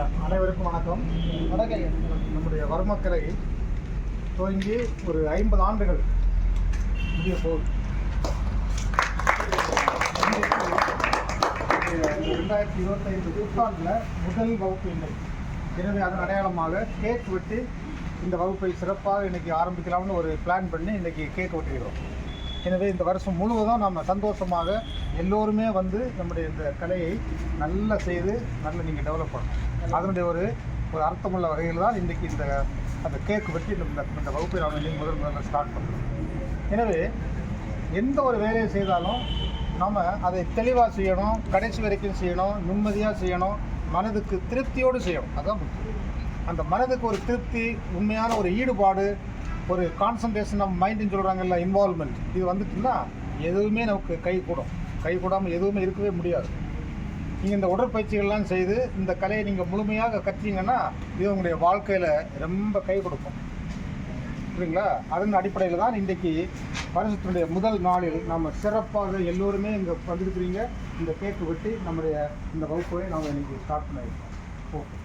அனைவருக்கும் வணக்கம். நம்முடைய வர்மக்கலை துவங்கி ஒரு 50 ஆண்டுகள் முடிய போகுது. 2025 புத்தாண்டில் முதல் வகுப்பு இல்லை. எனவே அதன் அடையாளமாக கேக் வெட்டி இந்த வகுப்பை சிறப்பாக இன்றைக்கி ஆரம்பிக்கலாம்னு ஒரு பிளான் பண்ணி இன்றைக்கி கேக் வெட்டிக்கிறோம். எனவே இந்த வருஷம் முழுவதும் நம்ம சந்தோஷமாக எல்லோருமே வந்து நம்முடைய இந்த கலையை நல்லா செய்து நீங்கள் டெவலப் பண்ணணும். அதனுடைய ஒரு அர்த்தமுள்ள வகையில் தான் இன்றைக்கி அந்த கேக் வெட்டி இந்த வகுப்பை நாம் இன்றைக்கி முதல்ல ஸ்டார்ட் பண்ணுறோம். எனவே எந்த ஒரு வேலையை செய்தாலும் நம்ம அதை தெளிவாக செய்யணும், கடைசி வரைக்கும் செய்யணும், நிம்மதியாக செய்யணும், மனதுக்கு திருப்தியோடு செய்யணும். அதுதான் முக்கியம். அந்த மனதுக்கு ஒரு திருப்தி, உண்மையான ஒரு ஈடுபாடு, ஒரு கான்சன்ட்ரேஷன் ஆஃப் மைண்டுன்னு சொல்கிறாங்கல்ல, இன்வால்மெண்ட், இது வந்துட்டுன்னா எதுவுமே நமக்கு கை கூடாமல் எதுவுமே இருக்கவே முடியாது. நீங்கள் இந்த உடற்பயிற்சிகள்லாம் செய்து இந்த கலையை நீங்கள் முழுமையாக கற்றீங்கன்னா இது உங்களுடைய வாழ்க்கையில் ரொம்ப கை கொடுக்கும். புரியுங்களா? அதன் அடிப்படையில் தான் இன்றைக்கி வருஷத்தினுடைய முதல் நாளில் நம்ம சிறப்பாக எல்லோருமே இங்கே வந்துருக்கிறீங்க. இந்த கேக்கு வெட்டி நம்முடைய இந்த வகுப்பை நாம் இன்றைக்கி ஸ்டார்ட் பண்ணியிருக்கோம். ஓகே.